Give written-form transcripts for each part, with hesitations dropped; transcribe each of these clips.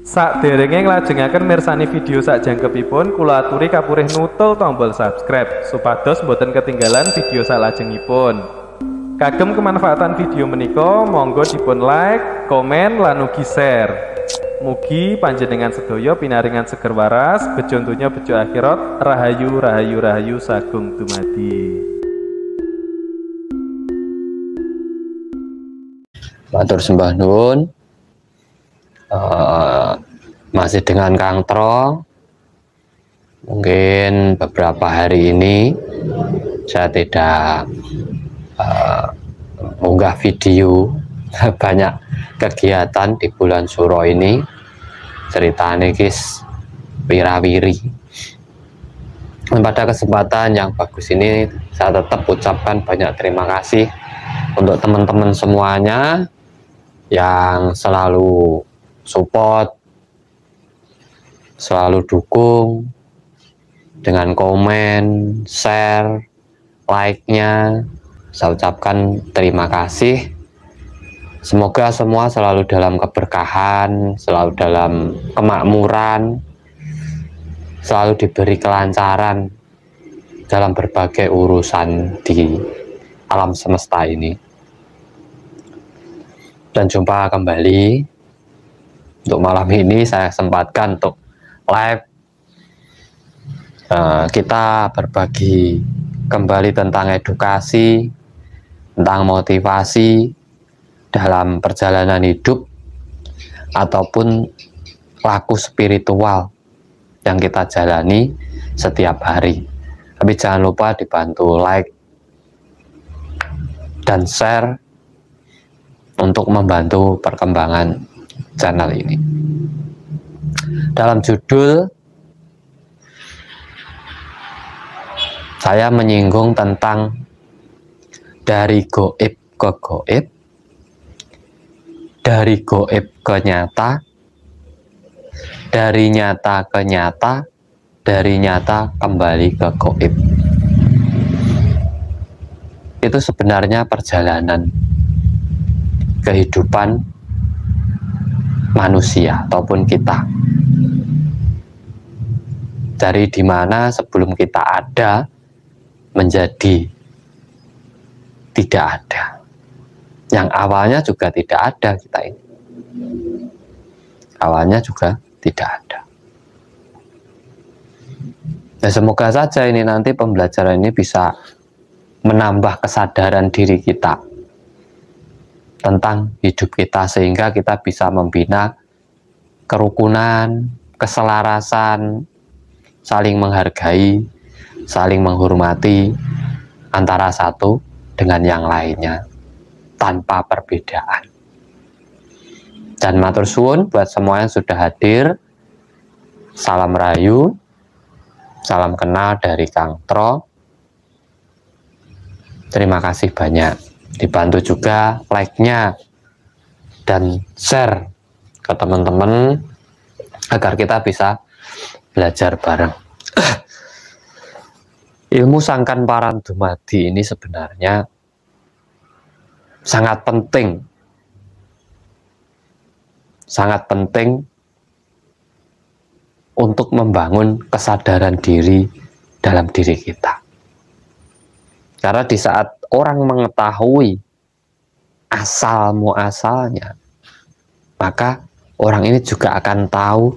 Sakderenge nglajengaken mirsani video sakjangkepipun, kula aturi kapurih nutul tombol subscribe supados boten ketinggalan video salajengipun. Kagem kemanfaatan video menika, monggo dipun like, komen, lan ugi share. Mugi panjenengan sedaya pinaringan seger waras, bejo donya bejo akhirat, rahayu rahayu rahayu sagung dumadi. Matur sembah nuwun. Masih dengan Kang Tro. Mungkin beberapa hari ini saya tidak mengunggah video. Banyak kegiatan di bulan Suro ini, ceritanya guys wirawiri. Dan pada kesempatan yang bagus ini saya tetap ucapkan banyak terima kasih untuk teman-teman semuanya yang selalu support, selalu dukung dengan komen, share, like-nya. Saya ucapkan terima kasih. Semoga semua selalu dalam keberkahan, selalu dalam kemakmuran, selalu diberi kelancaran dalam berbagai urusan di alam semesta ini. Dan jumpa kembali. Untuk malam ini saya sempatkan untuk live, kita berbagi kembali tentang edukasi, tentang motivasi dalam perjalanan hidup ataupun laku spiritual yang kita jalani setiap hari. Tapi jangan lupa dibantu like dan share untuk membantu perkembangan channel ini. Dalam judul saya menyinggung tentang dari goib ke goib, dari goib ke nyata, dari nyata ke nyata, dari nyata kembali ke goib. Itu sebenarnya perjalanan kehidupan manusia ataupun kita, dari dimana sebelum kita ada menjadi tidak ada, yang awalnya juga tidak ada. Kita ini awalnya juga tidak ada. Nah, semoga saja ini nanti pembelajaran ini bisa menambah kesadaran diri kita tentang hidup kita, sehingga kita bisa membina kerukunan, keselarasan, saling menghargai, saling menghormati antara satu dengan yang lainnya tanpa perbedaan. Dan matur suwun buat semua yang sudah hadir. Salam rahayu, salam kenal dari Kang Tro. Terima kasih banyak. Dibantu juga like-nya dan share ke teman-teman agar kita bisa belajar bareng. Ilmu sangkan paran dumadi ini sebenarnya sangat penting untuk membangun kesadaran diri dalam diri kita. Karena di saat orang mengetahui asal muasalnya, maka orang ini juga akan tahu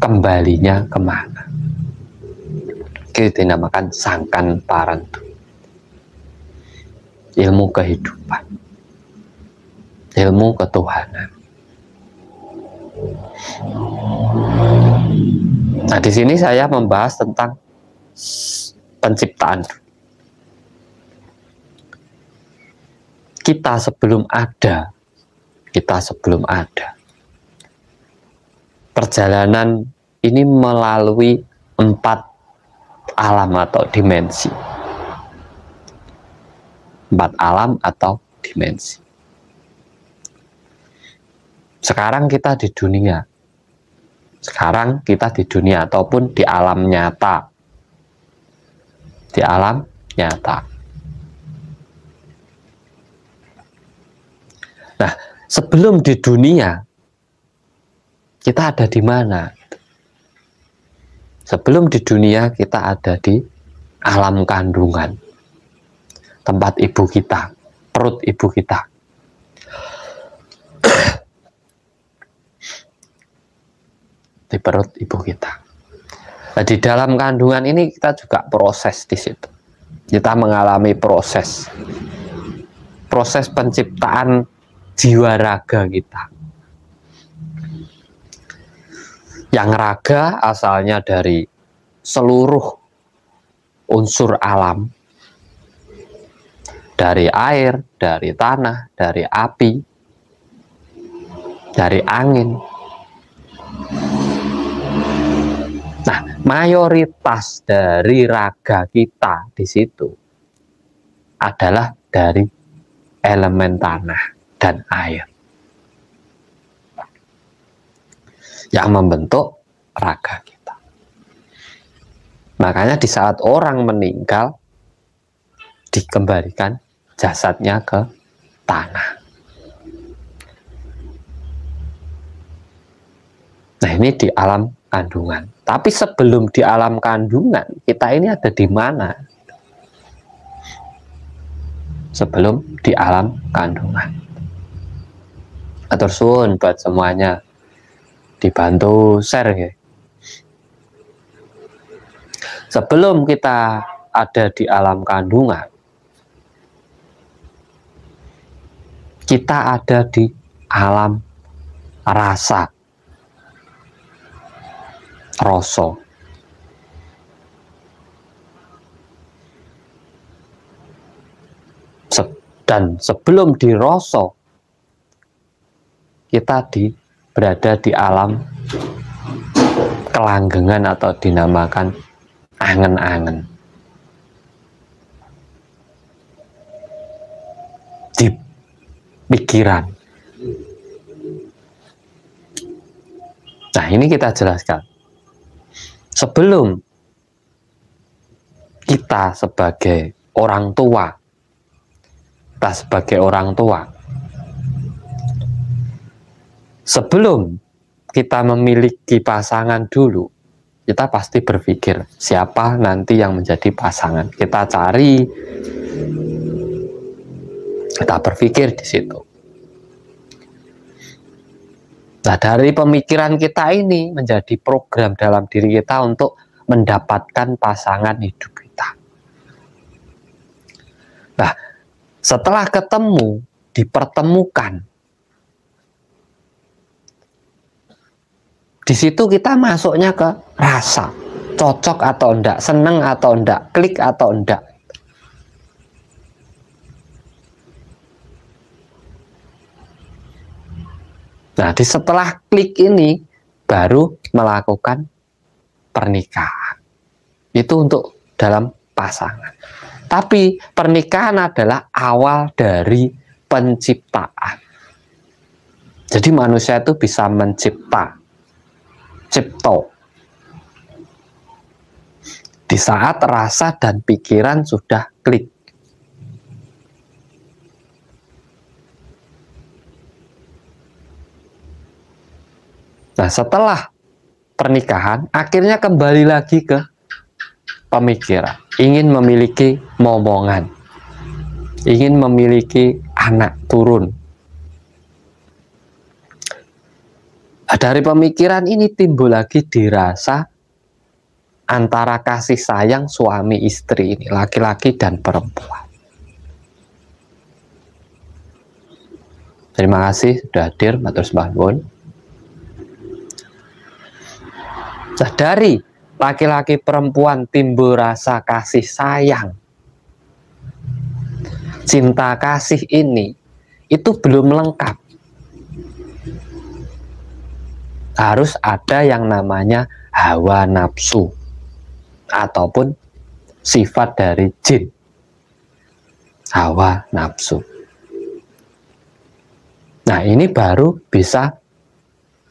kembalinya kemana. Itu dinamakan sangkan parantu, ilmu kehidupan, ilmu ketuhanan. Nah, di sini saya membahas tentang penciptaan. Kita sebelum ada, perjalanan ini melalui 4 alam atau dimensi. 4 alam atau dimensi. Sekarang kita di dunia. Ataupun di alam nyata. Di alam nyata. Nah, sebelum di dunia, Kita ada di mana? Sebelum di dunia, kita ada di alam kandungan, tempat ibu kita, perut ibu kita. Di perut ibu kita. Nah, di dalam kandungan ini kita juga proses di situ. Kita mengalami proses penciptaan jiwa raga kita. Yang raga asalnya dari seluruh unsur alam, dari air, dari tanah, dari api, dari angin. Nah, mayoritas dari raga kita di situ adalah dari elemen tanah dan air yang membentuk raga kita. Makanya di saat orang meninggal, dikembalikan jasadnya ke tanah. Nah, ini di alam kandungan. Tapi sebelum di alam kandungan, kita ini ada di mana? Sebelum di alam kandungan. Atur suwun buat semuanya, dibantu share ya. Sebelum kita ada di alam kandungan, kita ada di alam rasa, rasa. Dan sebelum di rasa, kita berada di alam kelanggengan atau dinamakan angen-angen. Di pikiran. Nah, ini kita jelaskan. Sebelum kita sebagai orang tua, sebelum kita memiliki pasangan dulu, kita pasti berpikir siapa nanti yang menjadi pasangan. Kita cari, kita berpikir di situ. Nah, dari pemikiran kita ini menjadi program dalam diri kita untuk mendapatkan pasangan hidup kita. Nah, setelah ketemu, dipertemukan, di situ kita masuknya ke rasa, cocok atau enggak, seneng atau enggak, klik atau enggak. Nah, setelah klik ini baru melakukan pernikahan. Itu untuk dalam pasangan. Tapi pernikahan adalah awal dari penciptaan. Jadi manusia itu bisa mencipta, cipto. Di saat rasa dan pikiran sudah klik. Nah, setelah pernikahan, akhirnya kembali lagi ke pemikiran. Ingin memiliki momongan. Ingin memiliki anak turun. Nah, dari pemikiran ini timbul lagi dirasa antara kasih sayang suami istri ini, laki-laki dan perempuan. Terima kasih sudah hadir, matur nuwun. Nah, dari laki-laki perempuan timbul rasa kasih sayang. Cinta kasih ini itu belum lengkap. Harus ada yang namanya hawa nafsu ataupun sifat dari jin. Hawa nafsu. Nah, ini baru bisa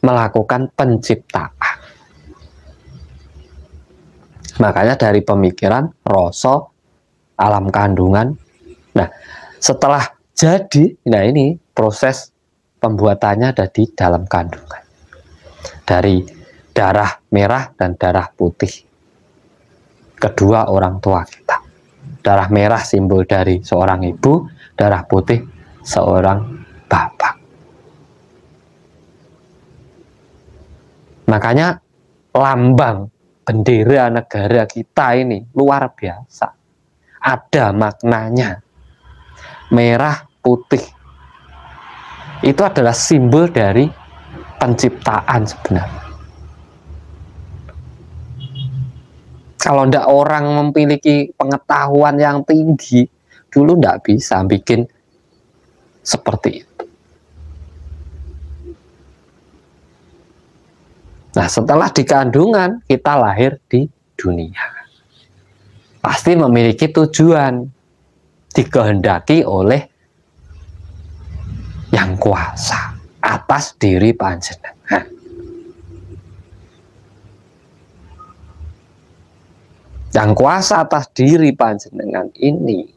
melakukan penciptaan. Makanya dari pemikiran, rasa, alam kandungan. Nah, setelah jadi, nah ini proses pembuatannya ada di dalam kandungan. dari darah merah dan darah putih kedua orang tua kita. Darah merah simbol dari seorang ibu, darah putih seorang bapak. Makanya lambang bendera negara kita ini luar biasa. Ada maknanya. Merah putih itu adalah simbol dari penciptaan sebenarnya. Kalau ndak orang memiliki pengetahuan yang tinggi, dulu ndak bisa bikin seperti itu. Nah, setelah di kandungan, kita lahir di dunia. Pasti memiliki tujuan, dikehendaki oleh yang kuasa atas diri panjenengan. Yang kuasa atas diri panjenengan ini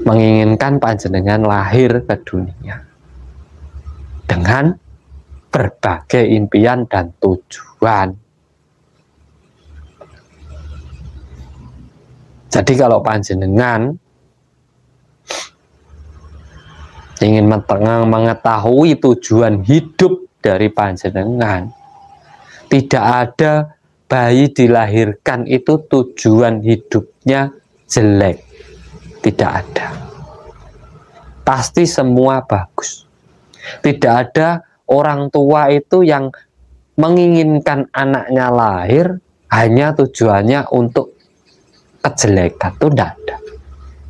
menginginkan panjenengan lahir ke dunia dengan berbagai impian dan tujuan. Jadi kalau panjenengan ingin mengetahui tujuan hidup dari panjenengan, tidak ada bayi dilahirkan itu tujuan hidupnya jelek, tidak ada. Pasti semua bagus. Tidak ada orang tua itu yang menginginkan anaknya lahir hanya tujuannya untuk kejelekan, itu tidak ada.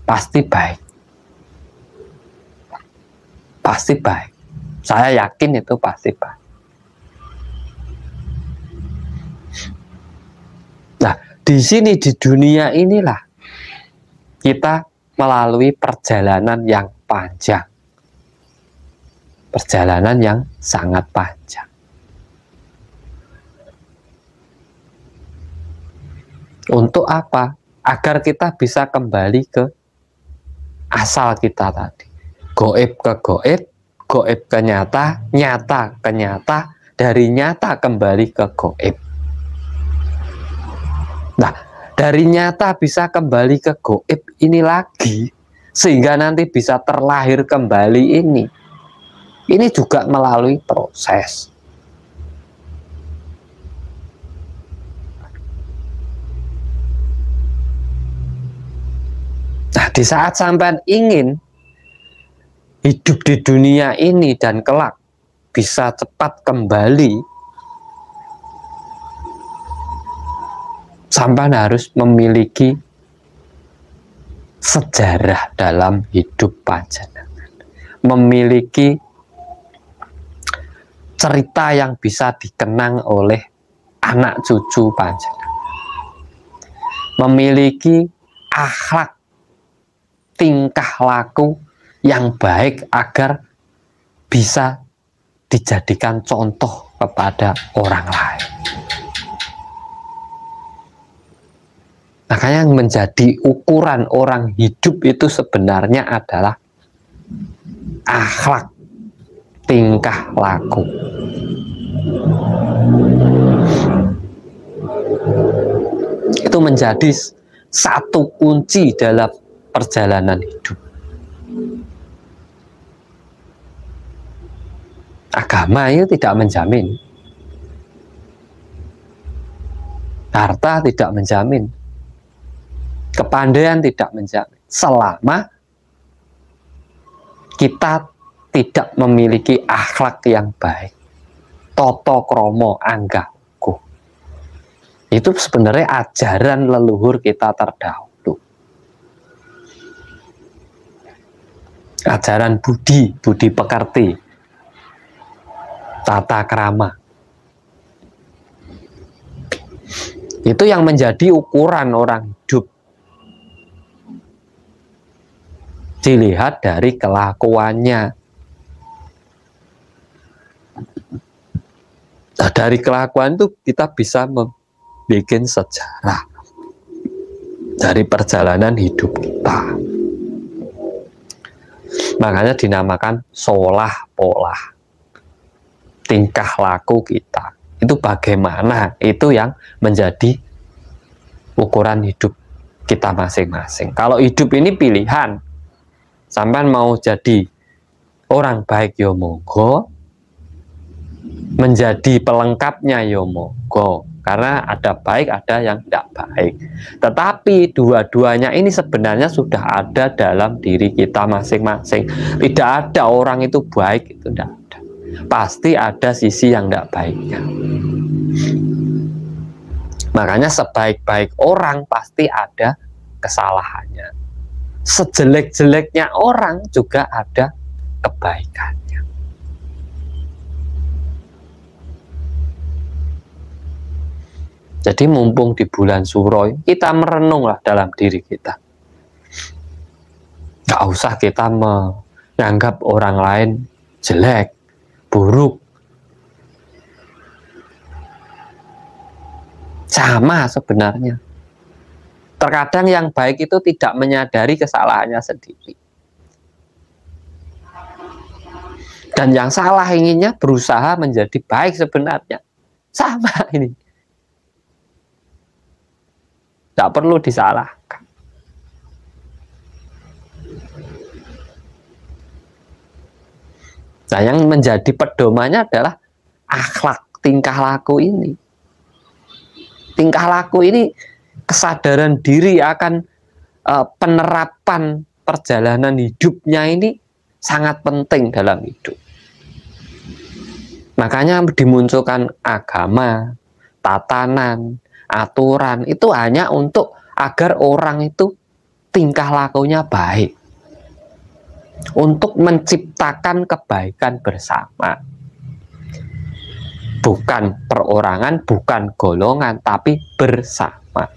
Pasti baik. Pasti baik. Saya yakin itu pasti baik. Nah, di sini di dunia inilah kita melalui perjalanan yang panjang. Perjalanan yang sangat panjang. Untuk apa? Agar kita bisa kembali ke asal kita tadi. Goib ke goib, goib ke nyata, nyata ke nyata, dari nyata kembali ke goib. Nah, dari nyata bisa kembali ke goib ini lagi, sehingga nanti bisa terlahir kembali ini. Ini juga melalui proses. Nah, di saat sampean ingin hidup di dunia ini dan kelak bisa cepat kembali, sampean harus memiliki sejarah dalam hidup panjenengan, memiliki cerita yang bisa dikenang oleh anak cucu panjenengan, memiliki akhlak, tingkah laku yang baik agar bisa dijadikan contoh kepada orang lain. Makanya yang menjadi ukuran orang hidup itu sebenarnya adalah akhlak, tingkah laku. Itu menjadi satu kunci dalam perjalanan hidup. Agama itu tidak menjamin, harta tidak menjamin, kepandaian tidak menjamin, selama kita tidak memiliki akhlak yang baik, toto kromo anggaku. Itu sebenarnya ajaran leluhur kita terdahulu. Ajaran budi, budi pekerti, tata krama. Itu yang menjadi ukuran orang hidup. Dilihat dari kelakuannya. Nah, dari kelakuan itu kita bisa membuat sejarah dari perjalanan hidup kita. Makanya dinamakan solah polah. tingkah laku kita itu bagaimana, itu yang menjadi ukuran hidup kita masing-masing. Kalau hidup ini pilihan, sampean mau jadi orang baik ya monggo, menjadi pelengkapnya ya monggo, karena ada baik ada yang tidak baik. Tetapi dua-duanya ini sebenarnya sudah ada dalam diri kita masing-masing. Tidak ada orang itu baik, itu tidak ada. Pasti ada sisi yang tidak baiknya. Makanya sebaik-baik orang pasti ada kesalahannya. Sejelek-jeleknya orang juga ada kebaikannya. Jadi mumpung di bulan Suro, kita merenunglah dalam diri kita. Gak usah kita menganggap orang lain jelek, buruk. Sama sebenarnya. Terkadang yang baik itu tidak menyadari kesalahannya sendiri. Dan yang salah inginnya berusaha menjadi baik sebenarnya. Sama ini. Tidak perlu disalahkan. Nah, yang menjadi pedomannya adalah akhlak, tingkah laku ini. Tingkah laku ini kesadaran diri akan penerapan perjalanan hidupnya ini sangat penting dalam hidup. Makanya dimunculkan agama, tatanan, aturan itu hanya untuk agar orang itu tingkah lakunya baik, untuk menciptakan kebaikan bersama. Bukan perorangan, bukan golongan, tapi bersama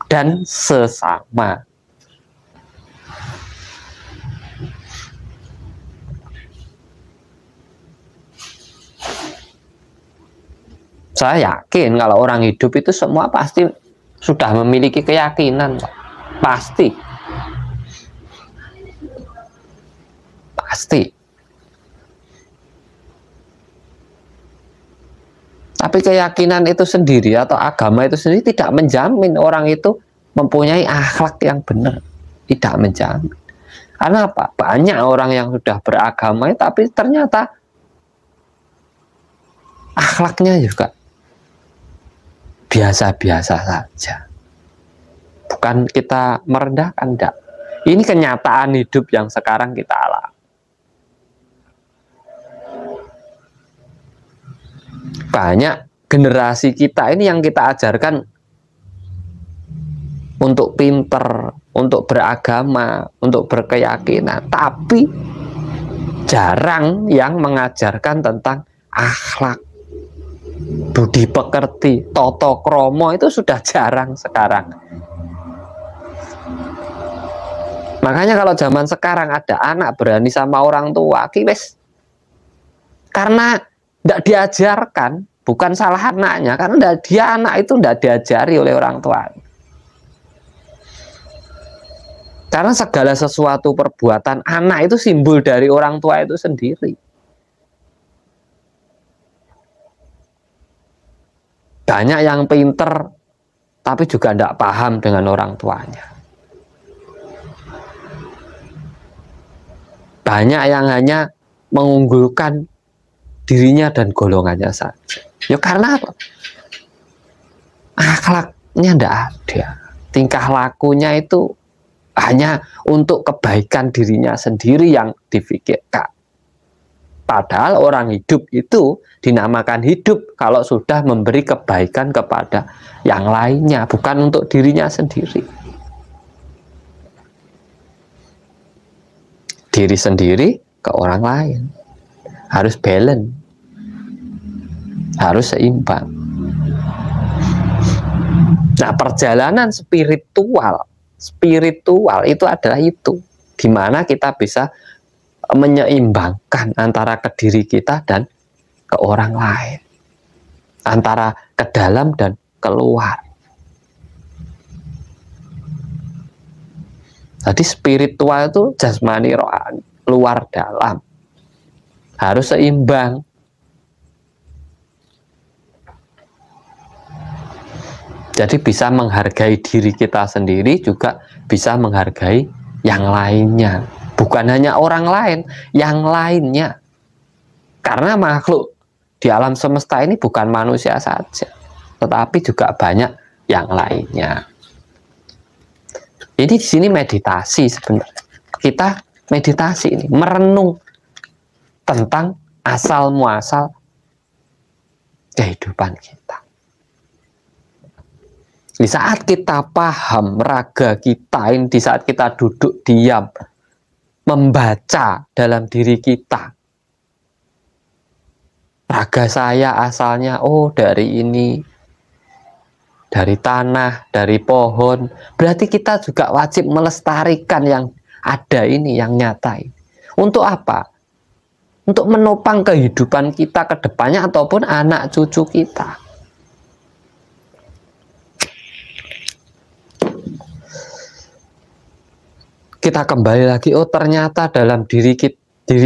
dan sesama. Saya yakin kalau orang hidup itu semua pasti sudah memiliki keyakinan, pasti. Tapi keyakinan itu sendiri atau agama itu sendiri tidak menjamin orang itu mempunyai akhlak yang benar. Tidak menjamin. Karena apa? Banyak orang yang sudah beragama tapi ternyata akhlaknya juga biasa-biasa saja. Bukan kita merendahkan, enggak. Ini kenyataan hidup yang sekarang kita alami. Banyak generasi kita ini yang kita ajarkan untuk pinter, untuk beragama, untuk berkeyakinan, tapi jarang yang mengajarkan tentang akhlak, budi pekerti, toto kromo. Itu sudah jarang sekarang. Makanya kalau zaman sekarang ada anak berani sama orang tua, wes, karena tidak diajarkan, bukan salah anaknya, karena dia anak itu tidak diajari oleh orang tua. Karena segala sesuatu perbuatan anak itu simbol dari orang tua itu sendiri. Banyak yang pinter, tapi juga tidak paham dengan orang tuanya. Banyak yang hanya mengunggulkan dirinya dan golongannya saja. Ya karena apa? Akhlaknya tidak ada. Tingkah lakunya itu hanya untuk kebaikan dirinya sendiri yang difikirkan. Padahal orang hidup itu dinamakan hidup kalau sudah memberi kebaikan kepada yang lainnya, bukan untuk dirinya sendiri. Diri sendiri ke orang lain. Harus balance, harus seimbang. Nah, perjalanan spiritual itu adalah itu, di mana kita bisa menyeimbangkan antara ke diri kita dan ke orang lain, antara ke dalam dan keluar. Jadi spiritual itu jasmani rohani, luar dalam. Harus seimbang, Jadi bisa menghargai diri kita sendiri, juga bisa menghargai yang lainnya. Bukan hanya orang lain, yang lainnya. Karena makhluk di alam semesta ini bukan manusia saja, tetapi juga banyak yang lainnya. Jadi di sini meditasi sebenarnya. Kita meditasi ini, merenung tentang asal muasal kehidupan kita. Di saat kita paham raga kita ini, di saat kita duduk diam, membaca dalam diri kita, raga saya asalnya, oh dari ini, dari tanah, dari pohon. Berarti kita juga wajib melestarikan yang ada ini, yang nyata ini. Untuk apa? Untuk menopang kehidupan kita ke depannya ataupun anak cucu kita. Kita kembali lagi, oh ternyata dalam diri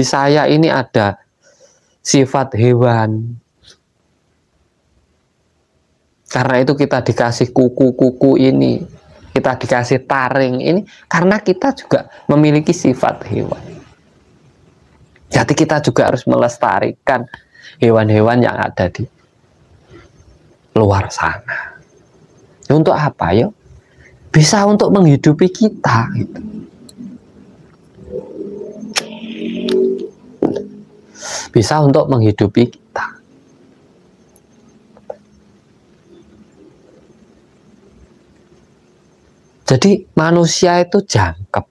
saya ini ada sifat hewan. Karena itu kita dikasih kuku-kuku ini, kita dikasih taring ini, karena kita juga memiliki sifat hewan. Jadi kita juga harus melestarikan hewan-hewan yang ada di luar sana. Untuk apa ya? Bisa untuk menghidupi kita gitu. Bisa untuk menghidupi kita. Jadi manusia itu jangkep,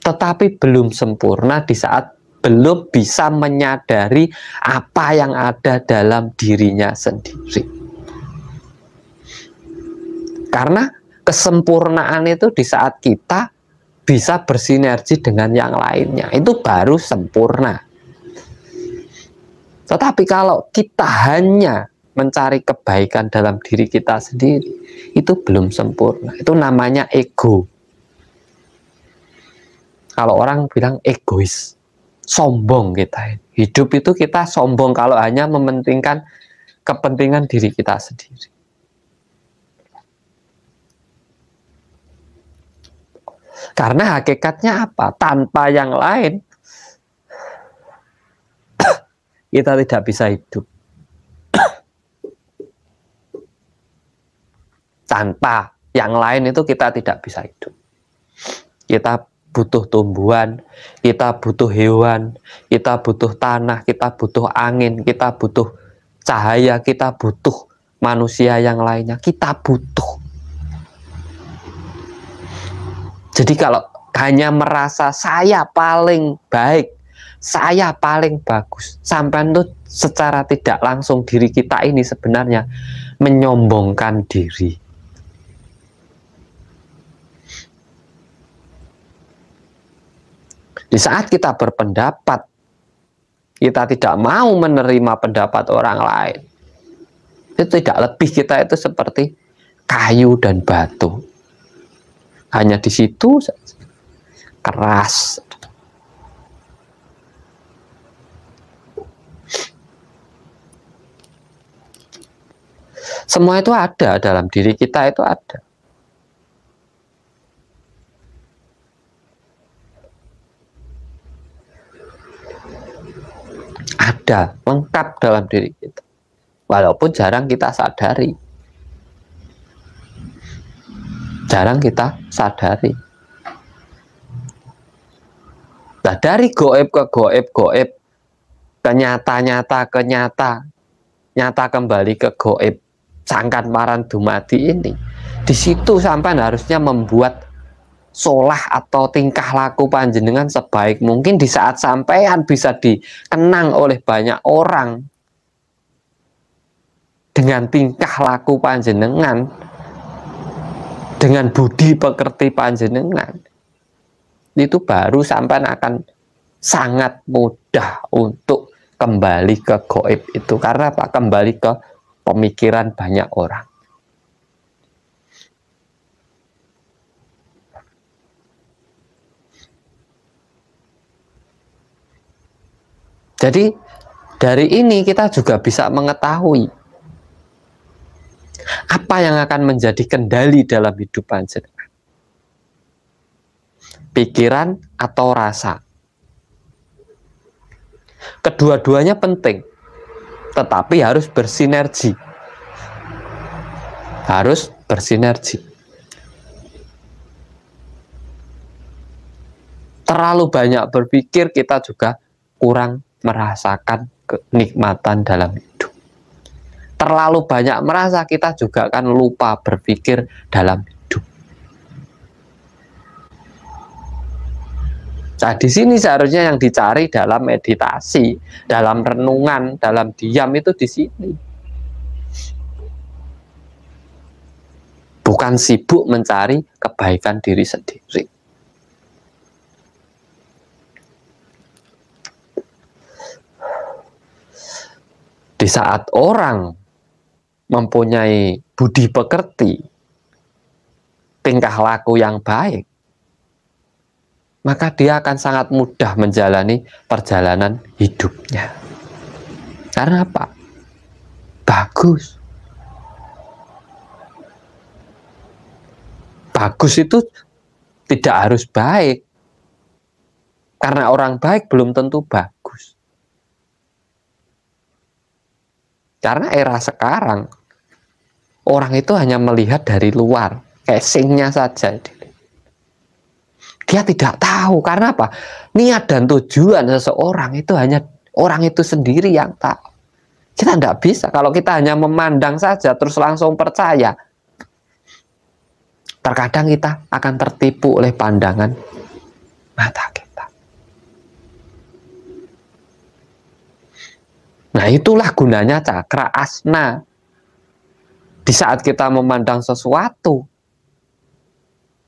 tetapi belum sempurna di saat belum bisa menyadari apa yang ada dalam dirinya sendiri. Karena kesempurnaan itu di saat kita bisa bersinergi dengan yang lainnya, itu baru sempurna. Tetapi kalau kita hanya mencari kebaikan dalam diri kita sendiri, itu belum sempurna. Itu namanya ego. Kalau orang bilang egois, sombong kita. Hidup itu kita sombong kalau hanya mementingkan kepentingan diri kita sendiri. Karena hakikatnya apa? Tanpa yang lain, kita tidak bisa hidup. Tanpa yang lain itu kita tidak bisa hidup. Kita butuh tumbuhan, kita butuh hewan, kita butuh tanah, kita butuh angin, kita butuh cahaya, kita butuh manusia yang lainnya. Kita butuh. Jadi kalau hanya merasa saya paling baik, saya paling bagus, sampai itu secara tidak langsung diri kita ini sebenarnya menyombongkan diri. Di saat kita berpendapat, kita tidak mau menerima pendapat orang lain, itu tidak lebih kita itu seperti kayu dan batu. Hanya di situ saja. Keras. Semua itu ada dalam diri kita, itu ada. Ada, lengkap dalam diri kita. Walaupun jarang kita sadari. Jarang kita sadari. Nah, dari goib ke goib, goib ke nyata-nyata, ke nyata, nyata kembali ke goib, sangkan paran dumadi ini. Di situ sampai harusnya membuat solah atau tingkah laku panjenengan sebaik mungkin di saat sampean bisa dikenang oleh banyak orang dengan tingkah laku panjenengan, dengan budi pekerti panjenengan. Itu baru sampean akan sangat mudah untuk kembali ke goib itu. Karena apa? Kembali ke pemikiran banyak orang. Jadi dari ini kita juga bisa mengetahui Apa yang akan menjadi kendali dalam hidup panjenengan? Pikiran atau rasa? Kedua-duanya penting, tetapi harus bersinergi. Harus bersinergi. Terlalu banyak berpikir, kita juga kurang merasakan kenikmatan dalam hidup. Terlalu banyak merasa, kita juga akan lupa berpikir dalam hidup. Nah, di sini seharusnya yang dicari dalam meditasi, dalam renungan, dalam diam itu di sini. Bukan sibuk mencari kebaikan diri sendiri. Di saat orang mempunyai budi pekerti, tingkah laku yang baik, maka dia akan sangat mudah menjalani perjalanan hidupnya. Karena apa? Bagus. Bagus itu tidak harus baik. Karena orang baik belum tentu bagus. Karena era sekarang, orang itu hanya melihat dari luar, casingnya saja. Dia tidak tahu, karena apa? Niat dan tujuan seseorang itu hanya orang itu sendiri yang tahu. Kita tidak bisa, kalau kita hanya memandang saja, terus langsung percaya. Terkadang kita akan tertipu oleh pandangan mata kita. Nah, itulah gunanya cakra asna. Di saat kita memandang sesuatu,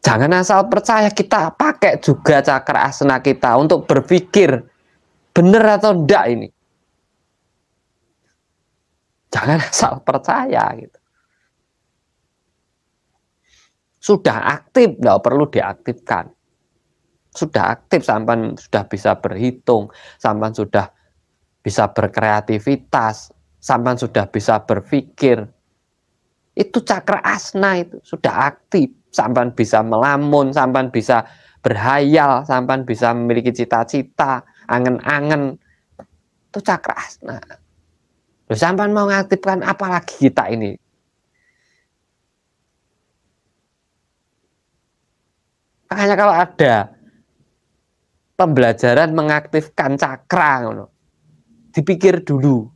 jangan asal percaya, kita pakai juga cakra asna kita untuk berpikir benar atau enggak ini. Jangan asal percaya gitu. Sudah aktif, enggak perlu diaktifkan. Sudah aktif, sampai sudah bisa berhitung, sampai sudah bisa berkreativitas, sampai sudah bisa berpikir. Itu cakra asna, itu sudah aktif, sampai bisa melamun, sampai bisa berhayal, sampai bisa memiliki cita-cita, angen-angen. Itu cakra asna. Loh, sampai mau mengaktifkan apalagi kita ini? Makanya kalau ada pembelajaran mengaktifkan cakra, dipikir dulu.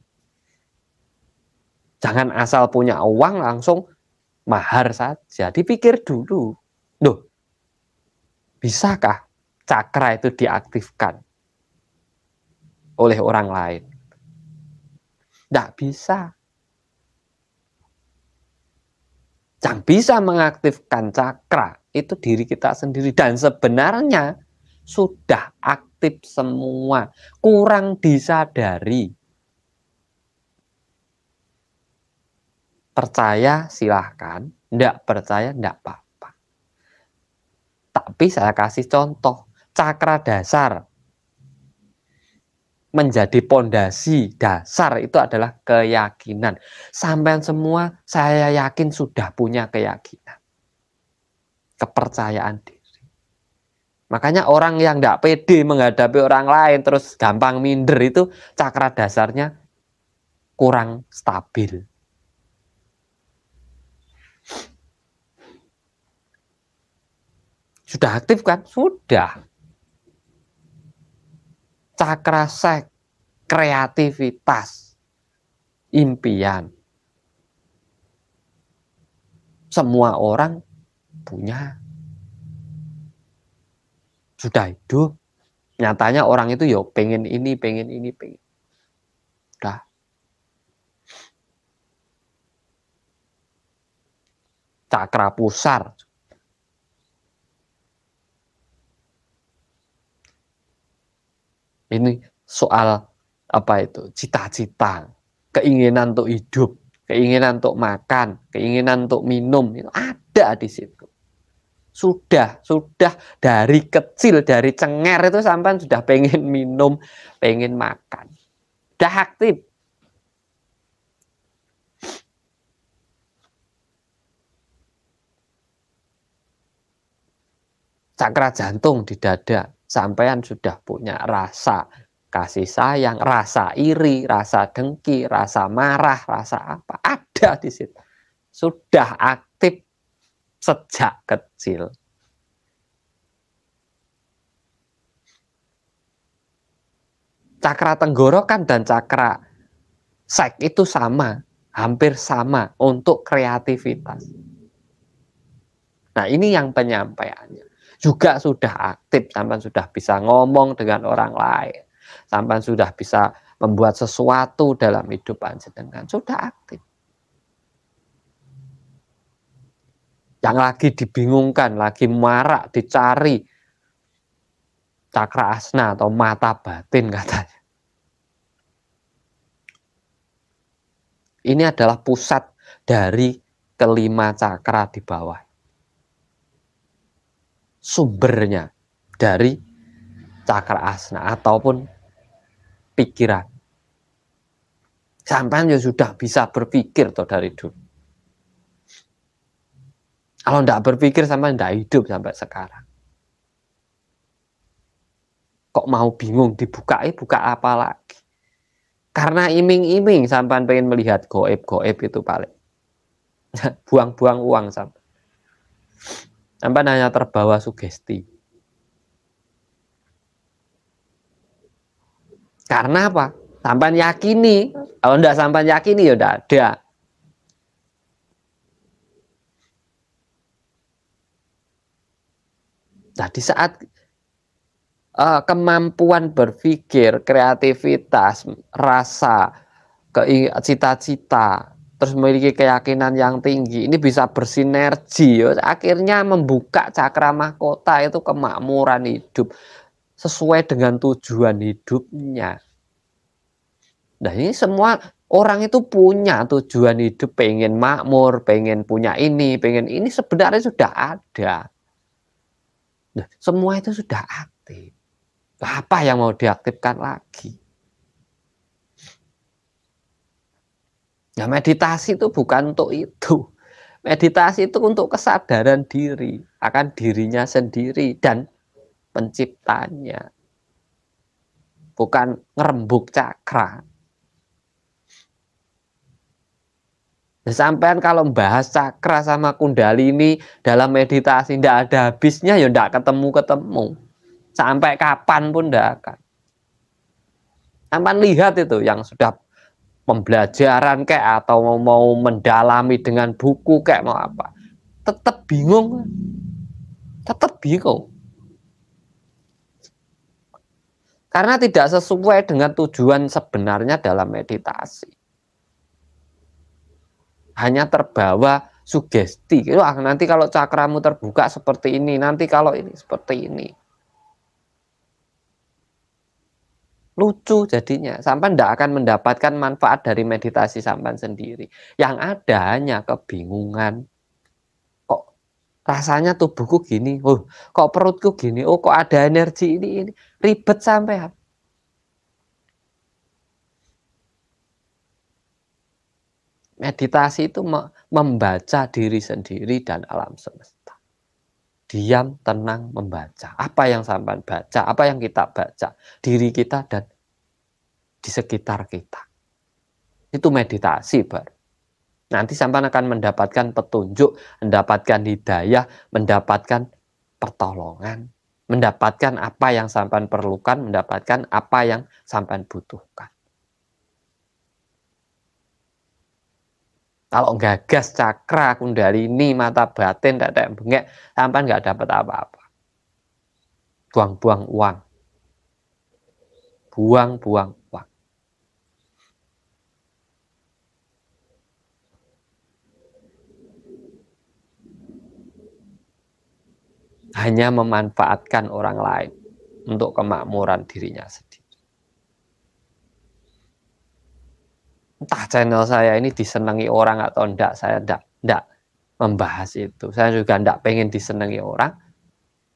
Jangan asal punya uang langsung mahar saja. Dipikir dulu. Loh, bisakah cakra itu diaktifkan oleh orang lain? Tidak bisa. Yang bisa mengaktifkan cakra itu diri kita sendiri. Dan sebenarnya sudah aktif semua, kurang disadari. Percaya silahkan, tidak percaya tidak apa-apa. Tapi saya kasih contoh, cakra dasar menjadi pondasi dasar itu adalah keyakinan. Sampai semua saya yakin sudah punya keyakinan, kepercayaan diri. Makanya orang yang tidak pede menghadapi orang lain, terus gampang minder, itu cakra dasarnya kurang stabil. Sudah aktif kan? Sudah. Cakra seks, kreativitas, impian. Semua orang punya. Sudah hidup. Nyatanya orang itu ya pengen ini, pengen ini, pengen. Udah. Cakra pusar. Ini soal apa itu? Cita-cita, keinginan untuk hidup, keinginan untuk makan, keinginan untuk minum, itu ada di situ. Sudah dari kecil, dari cengar itu sampai sudah pengen minum, pengen makan. Sudah aktif. cakra jantung di dada, sampean sudah punya rasa kasih sayang, rasa iri, rasa dengki, rasa marah, rasa apa, ada di situ. Sudah aktif sejak kecil. Cakra tenggorokan dan cakra seks itu sama, hampir sama untuk kreativitas. Nah, ini yang penyampaiannya. Juga sudah aktif, sampai sudah bisa ngomong dengan orang lain. Sampai sudah bisa membuat sesuatu dalam hidup panjenengan. Sudah aktif. Yang lagi dibingungkan, lagi marak, dicari cakra asna atau mata batin katanya. Ini adalah pusat dari kelima cakra di bawah. Sumbernya dari cakra asna ataupun pikiran. Sampai ya sudah bisa berpikir toh dari dulu. Kalau tidak berpikir sampai tidak hidup sampai sekarang. Kok mau bingung dibuka apa lagi? Karena iming-iming sampai pengen melihat goib itu paling. Buang-buang uang sampai hanya terbawa sugesti. Karena apa? Sampai yakini. Kalau tidak sampai yakini ya tidak ada. Nah, di saat kemampuan berpikir, kreativitas, rasa, cita-cita, terus memiliki keyakinan yang tinggi, ini bisa bersinergi, ya. Akhirnya membuka cakra mahkota itu kemakmuran hidup sesuai dengan tujuan hidupnya. Nah, ini semua orang itu punya tujuan hidup, pengen makmur, pengen punya ini, pengen ini, sebenarnya sudah ada. Nah, semua itu sudah aktif. Apa yang mau diaktifkan lagi? Nah, meditasi itu bukan untuk itu. Meditasi itu untuk kesadaran diri akan dirinya sendiri dan penciptanya. Bukan ngerembuk cakra. Nah, sampean kalau bahas cakra sama kundalini dalam meditasi tidak ada habisnya, ya tidak ketemu-ketemu. Sampai kapan pun tidak akan. Sampai lihat itu yang sudah pembelajaran kayak atau mau mendalami dengan buku kayak mau apa, tetap bingung. Karena tidak sesuai dengan tujuan sebenarnya dalam meditasi. Hanya terbawa sugesti. Nanti kalau cakramu terbuka seperti ini, nanti kalau ini seperti ini. Lucu jadinya, sampai tidak akan mendapatkan manfaat dari meditasi sampai sendiri. Yang ada hanya kebingungan. Kok rasanya tubuhku gini, kok perutku gini, kok ada energi ini. Ribet sampai. Meditasi itu membaca diri sendiri dan alam semesta. Diam, tenang, membaca. Apa yang sampai baca, apa yang kita baca, diri kita dan di sekitar kita. Itu meditasi baru. Nanti sampai akan mendapatkan petunjuk, mendapatkan hidayah, mendapatkan pertolongan, mendapatkan apa yang sampai perlukan, mendapatkan apa yang sampai butuhkan. Kalau gagas cakra, kundalini, mata batin, tetek bengek, sampai nggak dapat apa-apa. Buang-buang uang. Buang-buang uang. Hanya memanfaatkan orang lain untuk kemakmuran dirinya sendiri. Entah channel saya ini disenangi orang atau enggak, saya enggak membahas itu. Saya juga enggak pengen disenangi orang.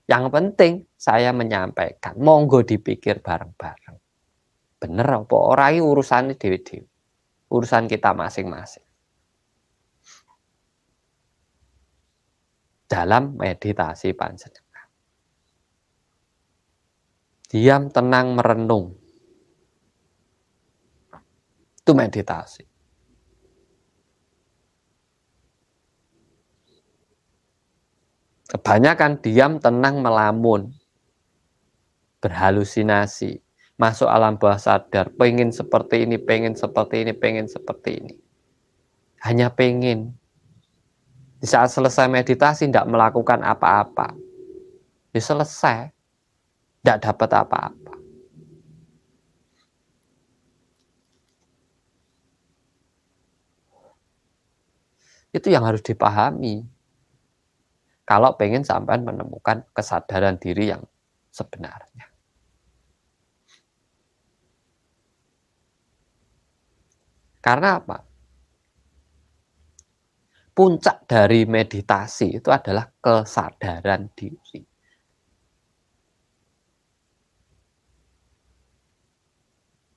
Yang penting saya menyampaikan, monggo dipikir bareng-bareng. Bener apa ora iki urusane dhewe-dhewe. Urusan kita masing-masing. Dalam meditasi panjenengan. diam, tenang, merenung. Itu meditasi. Kebanyakan diam, tenang, melamun, berhalusinasi, masuk alam bawah sadar, pengen seperti ini, pengen seperti ini, pengen seperti ini. Hanya pengen. Di saat selesai meditasi tidak melakukan apa-apa. Ya selesai. Tidak dapat apa-apa. Itu yang harus dipahami. Kalau pengen sampai menemukan kesadaran diri yang sebenarnya. Karena apa? Puncak dari meditasi itu adalah kesadaran diri.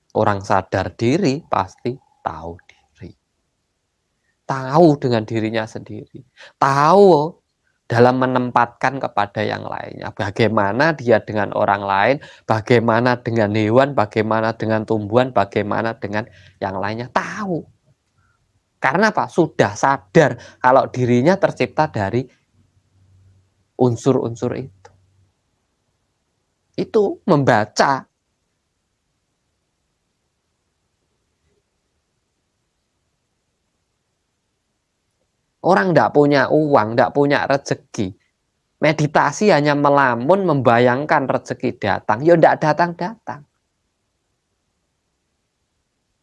Orang sadar diri pasti tahu diri. Tahu dengan dirinya sendiri. Tahu dalam menempatkan kepada yang lainnya. Bagaimana dia dengan orang lain, bagaimana dengan hewan, bagaimana dengan tumbuhan, bagaimana dengan yang lainnya. Tahu. Karena apa? Sudah sadar kalau dirinya tercipta dari unsur-unsur itu. Itu membaca. Orang tidak punya uang, tidak punya rezeki. Meditasi hanya melamun, membayangkan rezeki datang. Ya tidak datang-datang.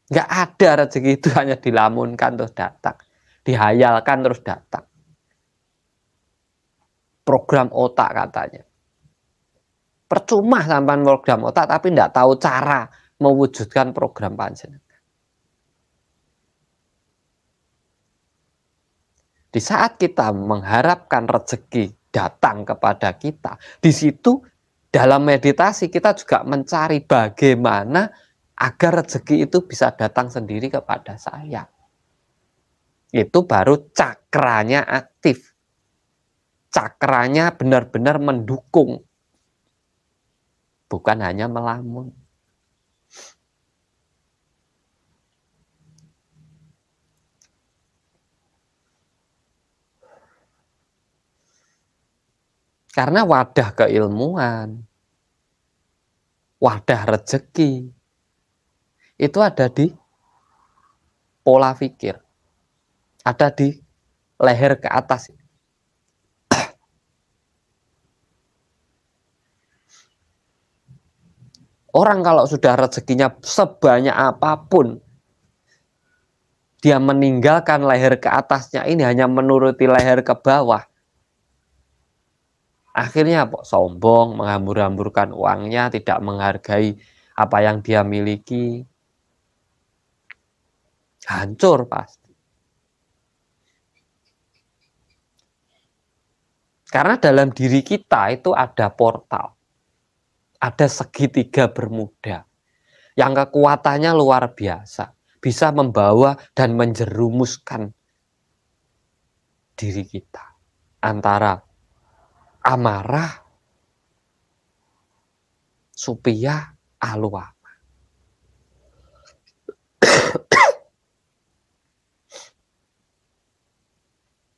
Nggak ada rezeki itu, hanya dilamunkan terus datang. Dihayalkan terus datang. Program otak katanya. Percuma sampai program otak, tapi tidak tahu cara mewujudkan program panjenengan. Di saat kita mengharapkan rezeki datang kepada kita, di situ dalam meditasi kita juga mencari bagaimana agar rezeki itu bisa datang sendiri kepada saya. Itu baru cakranya aktif. Cakranya benar-benar mendukung. Bukan hanya melamun. Karena wadah keilmuan, wadah rezeki, itu ada di pola pikir. Ada di leher ke atas. Orang kalau sudah rezekinya sebanyak apapun, dia meninggalkan leher ke atasnya ini hanya menuruti leher ke bawah. Akhirnya sombong, menghambur-hamburkan uangnya, tidak menghargai apa yang dia miliki. Hancur pasti. Karena dalam diri kita itu ada portal. Ada segitiga bermuda. Yang kekuatannya luar biasa. Bisa membawa dan menjerumuskan diri kita. Antara amarah, supia, aluama.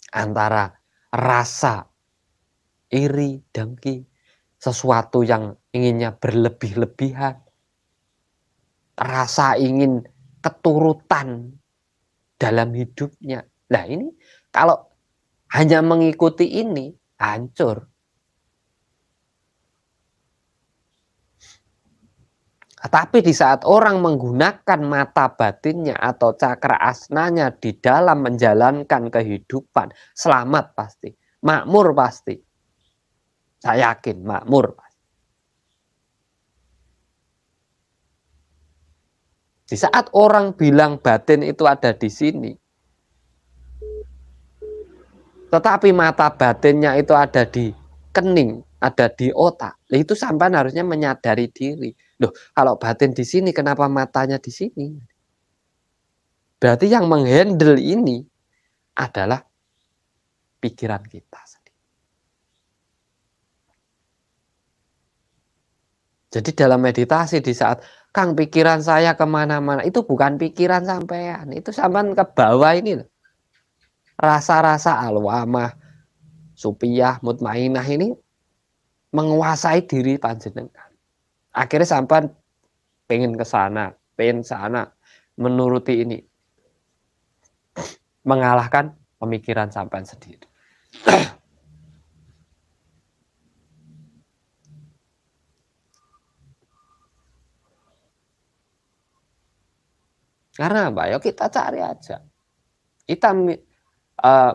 Antara rasa iri, dengki, sesuatu yang inginnya berlebih-lebihan, rasa ingin keturutan dalam hidupnya. Nah ini kalau hanya mengikuti ini, hancur. Tapi di saat orang menggunakan mata batinnya atau cakra asnanya di dalam menjalankan kehidupan, selamat pasti, makmur pasti. Saya yakin makmur pasti. Di saat orang bilang batin itu ada di sini, tetapi mata batinnya itu ada di kening, ada di otak, itu sampai harusnya menyadari diri. Loh, kalau batin di sini, kenapa matanya di sini? Berarti yang menghandle ini adalah pikiran kita sendiri. Jadi dalam meditasi di saat Kang pikiran saya kemana-mana, itu bukan pikiran sampean, itu sampean ke bawah ini loh. Rasa-rasa alwamah, supiyah, mutmainah ini menguasai diri panjenengan. Akhirnya sampean pengen ke sana, pengen sana, menuruti ini, mengalahkan pemikiran sampean sendiri. Karena apa? Ya kita cari aja. Kita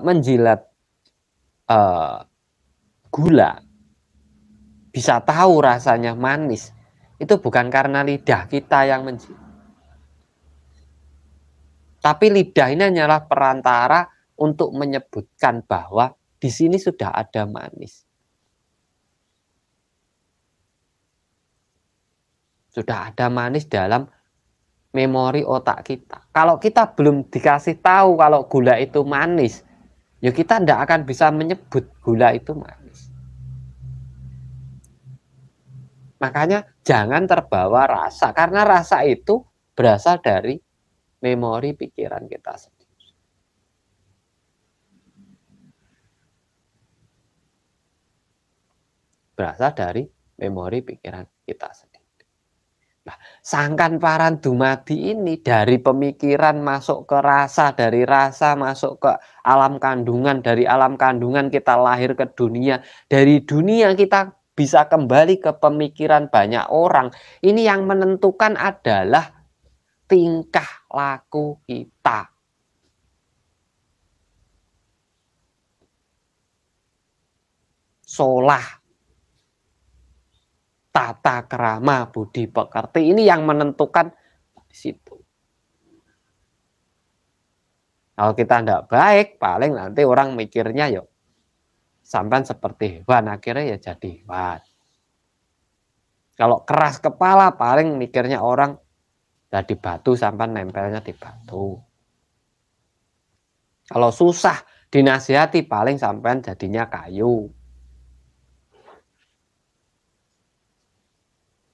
menjilat gula, bisa tahu rasanya manis, itu bukan karena lidah kita yang menjilat. Tapi lidah ini hanyalah perantara untuk menyebutkan bahwa di sini sudah ada manis. Sudah ada manis dalam memori otak kita. Kalau kita belum dikasih tahu kalau gula itu manis, ya kita tidak akan bisa menyebut gula itu manis. Makanya jangan terbawa rasa, karena rasa itu berasal dari memori pikiran kita sendiri. Berasal dari memori pikiran kita sendiri. Nah, sangkan paran dumadi ini dari pemikiran masuk ke rasa, dari rasa masuk ke alam kandungan, dari alam kandungan kita lahir ke dunia, dari dunia kita bisa kembali ke pemikiran banyak orang. Ini yang menentukan adalah tingkah laku kita. Solah, tata krama, budi pekerti, ini yang menentukan di situ. Kalau kita tidak baik, paling nanti orang mikirnya yuk sampai seperti hewan, akhirnya ya jadi hewan. Kalau keras kepala, paling mikirnya orang jadi batu sampai nempelnya di batu. Kalau susah dinasihati, paling sampai jadinya kayu.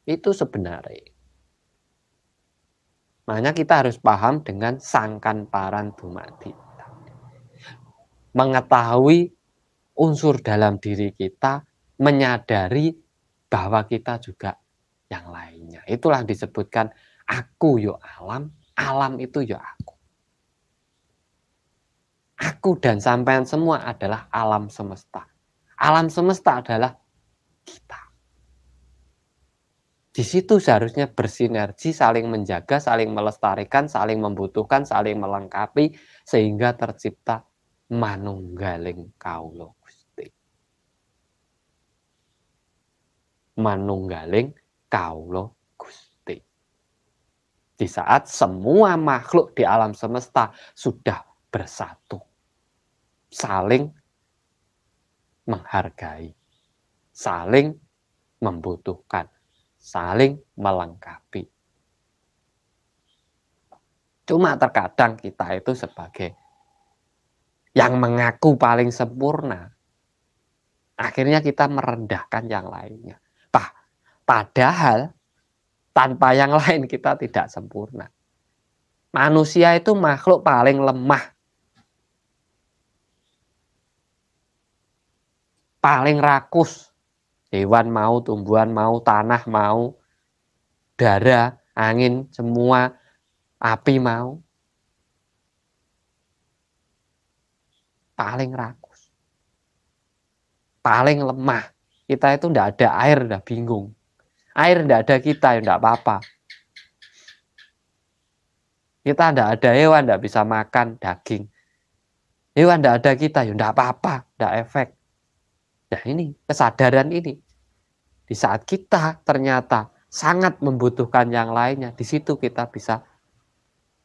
Itu sebenarnya. Makanya kita harus paham dengan sangkan paran dumadi. Mengetahui unsur dalam diri kita, menyadari bahwa kita juga yang lainnya. Itulah disebutkan aku yo alam, alam itu yo aku. Aku dan sampean semua adalah alam semesta. Alam semesta adalah kita. Di situ seharusnya bersinergi, saling menjaga, saling melestarikan, saling membutuhkan, saling melengkapi, sehingga tercipta manunggaling kaulo Gusti. Manunggaling kaulo Gusti. Di saat semua makhluk di alam semesta sudah bersatu, saling menghargai, saling membutuhkan, saling melengkapi. Cuma terkadang kita itu sebagai yang mengaku paling sempurna, akhirnya kita merendahkan yang lainnya. Padahal tanpa yang lain kita tidak sempurna. Manusia itu makhluk paling lemah, paling rakus. Hewan mau, tumbuhan mau, tanah mau, udara, angin, semua, api mau. Paling rakus, paling lemah. Kita itu tidak ada air, udah bingung. Air tidak ada kita, ya tidak apa-apa. Kita tidak ada hewan, tidak bisa makan daging. Hewan tidak ada kita, ya tidak apa-apa, tidak efek. Nah ini, kesadaran ini. Di saat kita ternyata sangat membutuhkan yang lainnya, di situ kita bisa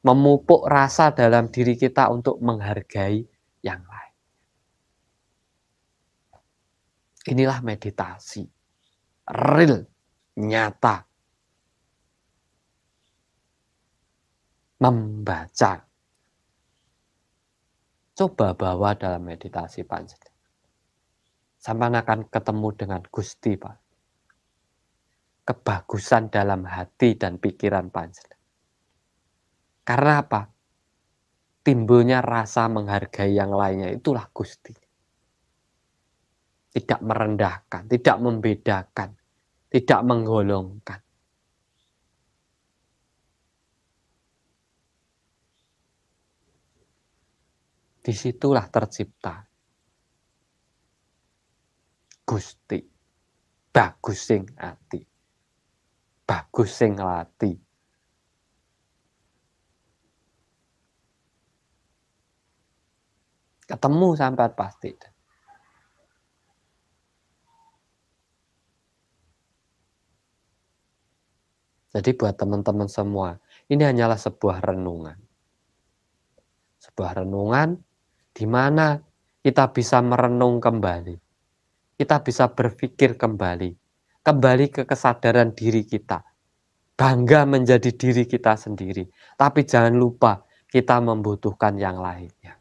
memupuk rasa dalam diri kita untuk menghargai yang lain. Inilah meditasi. Real, nyata. Membaca. Coba bawa dalam meditasi panjenengan. Sampai akan ketemu dengan Gusti, Pak. kebagusan dalam hati dan pikiran panjenengan. Karena apa? Timbulnya rasa menghargai yang lainnya, itulah Gusti. Tidak merendahkan, tidak membedakan, tidak menggolongkan. Disitulah tercipta Gusti, bagus sing ati, bagus sing lati. Ketemu sampai pasti. Jadi buat teman-teman semua, ini hanyalah sebuah renungan. Sebuah renungan di mana kita bisa merenung kembali. Kita bisa berpikir kembali. Kembali ke kesadaran diri kita. Bangga menjadi diri kita sendiri. Tapi jangan lupa kita membutuhkan yang lainnya.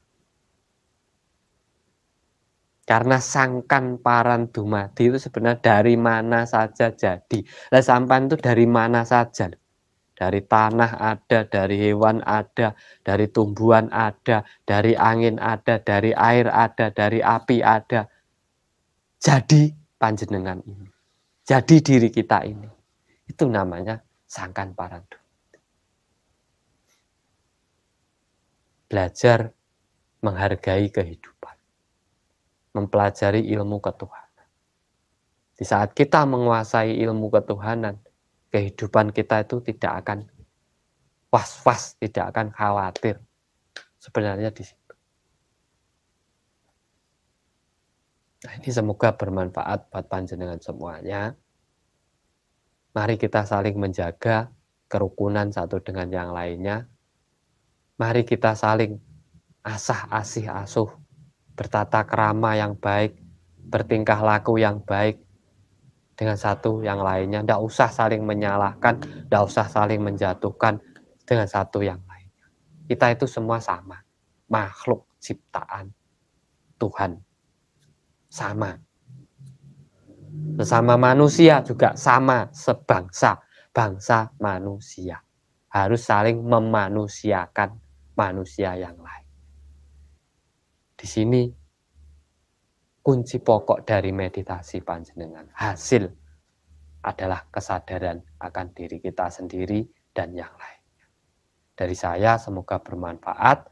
Karena sangkan paran dumadi itu sebenarnya dari mana saja jadi. Lah sampan itu dari mana saja. Dari tanah ada, dari hewan ada, dari tumbuhan ada, dari angin ada, dari air ada, dari api ada. Jadi panjenengan ini. Jadi diri kita ini. Itu namanya sangkan paran dumadi. Belajar menghargai kehidupan. Mempelajari ilmu ketuhanan. Di saat kita menguasai ilmu ketuhanan, kehidupan kita itu tidak akan was-was, tidak akan khawatir. Sebenarnya di situ. Nah, ini semoga bermanfaat buat panjenengan semuanya. Mari kita saling menjaga kerukunan satu dengan yang lainnya. Mari kita saling asah asih asuh, bertata krama yang baik, bertingkah laku yang baik dengan satu yang lainnya. Tidak usah saling menyalahkan, tidak usah saling menjatuhkan dengan satu yang lainnya. Kita itu semua sama, makhluk ciptaan Tuhan, sama. Sesama manusia juga sama, sebangsa, bangsa manusia. Harus saling memanusiakan manusia yang lain. Di sini kunci pokok dari meditasi panjenengan. Hasil adalah kesadaran akan diri kita sendiri dan yang lainnya. Dari saya semoga bermanfaat.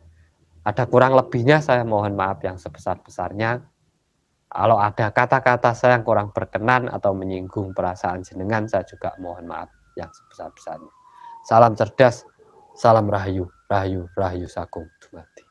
Ada kurang lebihnya saya mohon maaf yang sebesar-besarnya. Kalau ada kata-kata saya yang kurang berkenan atau menyinggung perasaan jenengan, saya juga mohon maaf yang sebesar-besarnya. Salam cerdas, salam rahayu, rahayu, rahayu sagung dumadi.